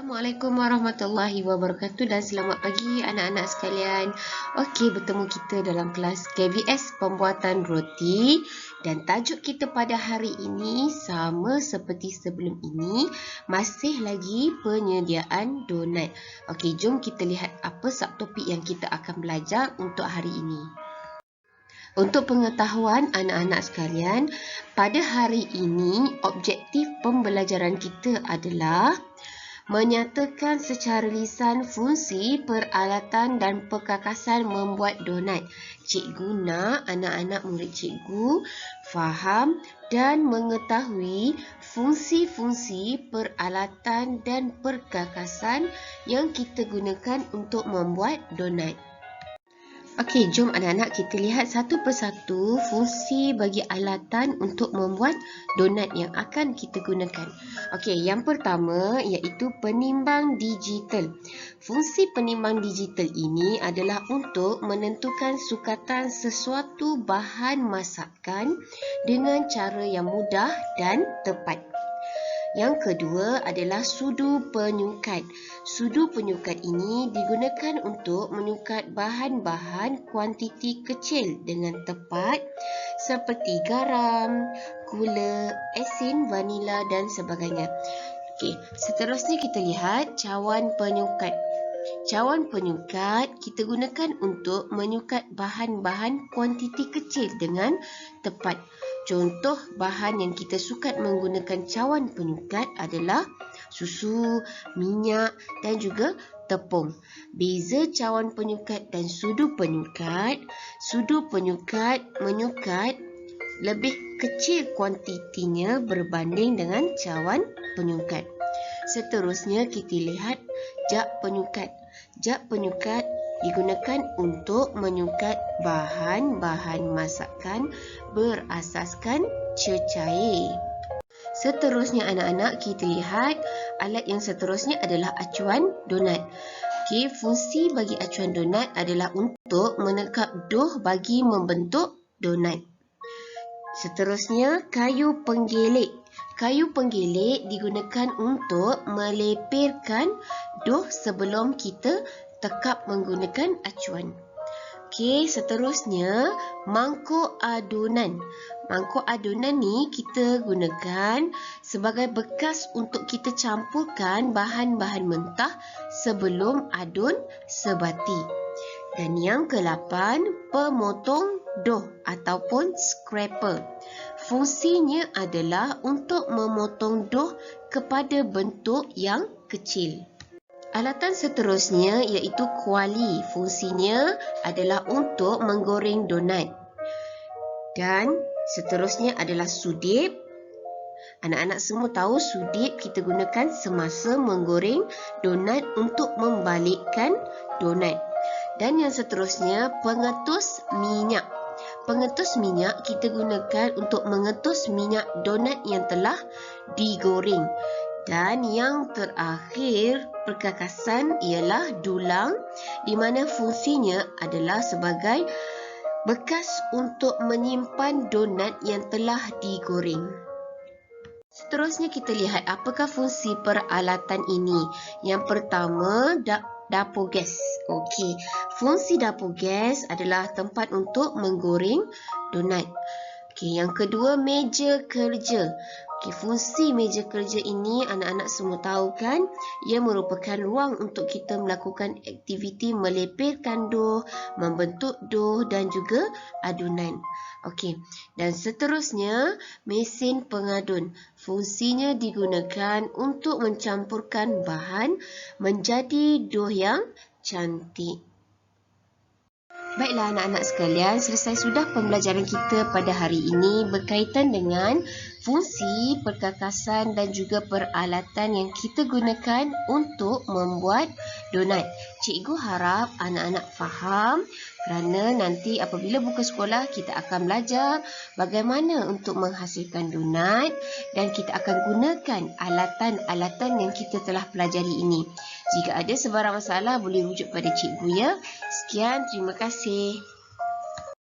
Assalamualaikum warahmatullahi wabarakatuh dan selamat pagi anak-anak sekalian. Okey, bertemu kita dalam kelas KBS pembuatan roti dan tajuk kita pada hari ini sama seperti sebelum ini, masih lagi penyediaan donat. Okey, jom kita lihat apa subtopik yang kita akan belajar untuk hari ini. Untuk pengetahuan anak-anak sekalian, pada hari ini objektif pembelajaran kita adalah menyatakan secara lisan fungsi, peralatan dan perkakasan membuat donat. Cikgu nak anak-anak murid cikgu faham dan mengetahui fungsi-fungsi, peralatan dan perkakasan yang kita gunakan untuk membuat donat. Okey, jom anak-anak kita lihat satu persatu fungsi bagi alatan untuk membuat donat yang akan kita gunakan. Okey, yang pertama iaitu penimbang digital. Fungsi penimbang digital ini adalah untuk menentukan sukatan sesuatu bahan masakan dengan cara yang mudah dan tepat. Yang kedua adalah sudu penyukat. Sudu penyukat ini digunakan untuk menyukat bahan-bahan kuantiti kecil dengan tepat seperti garam, gula, asin, vanila dan sebagainya. Okey, seterusnya kita lihat cawan penyukat. Cawan penyukat kita gunakan untuk menyukat bahan-bahan kuantiti kecil dengan tepat. Contoh bahan yang kita sukat menggunakan cawan penyukat adalah susu, minyak dan juga tepung. Beza cawan penyukat dan sudu penyukat menyukat lebih kecil kuantitinya berbanding dengan cawan penyukat. Seterusnya kita lihat jak penyukat. Jak penyukat digunakan untuk menyukat bahan-bahan masakan berasaskan cecair. Seterusnya anak-anak kita lihat alat yang seterusnya adalah acuan donat. Okey, fungsi bagi acuan donat adalah untuk menekap dough bagi membentuk donat. Seterusnya kayu penggelik. Kayu penggelik digunakan untuk melepirkan dough sebelum kita tekap menggunakan acuan. Okey, seterusnya mangkuk adunan. Mangkuk adunan ni kita gunakan sebagai bekas untuk kita campurkan bahan-bahan mentah sebelum adun sebati. Dan yang ke-8, pemotong dough ataupun scraper. Fungsinya adalah untuk memotong dough kepada bentuk yang kecil. Alatan seterusnya iaitu kuali. Fungsinya adalah untuk menggoreng donat. Dan seterusnya adalah sudip. Anak-anak semua tahu sudip kita gunakan semasa menggoreng donat untuk membalikkan donat. Dan yang seterusnya pengetus minyak. Pengetus minyak kita gunakan untuk mengetus minyak donat yang telah digoreng. Dan yang terakhir, perkakasan ialah dulang di mana fungsinya adalah sebagai bekas untuk menyimpan donat yang telah digoreng. Seterusnya kita lihat apakah fungsi peralatan ini. Yang pertama, dapur gas. Okey, fungsi dapur gas adalah tempat untuk menggoreng donat. Okey, yang kedua, meja kerja. Okey, fungsi meja kerja ini anak-anak semua tahu kan? Ia merupakan ruang untuk kita melakukan aktiviti melepirkan dough, membentuk dough dan juga adunan. Okey, dan seterusnya mesin pengadun. Fungsinya digunakan untuk mencampurkan bahan menjadi dough yang cantik. Baiklah anak-anak sekalian, selesai sudah pembelajaran kita pada hari ini berkaitan dengan fungsi, perkakasan dan juga peralatan yang kita gunakan untuk membuat donat. Cikgu harap anak-anak faham kerana nanti apabila buka sekolah kita akan belajar bagaimana untuk menghasilkan donat dan kita akan gunakan alatan-alatan yang kita telah pelajari ini. Jika ada sebarang masalah boleh rujuk pada cikgu ya. Sekian, terima kasih.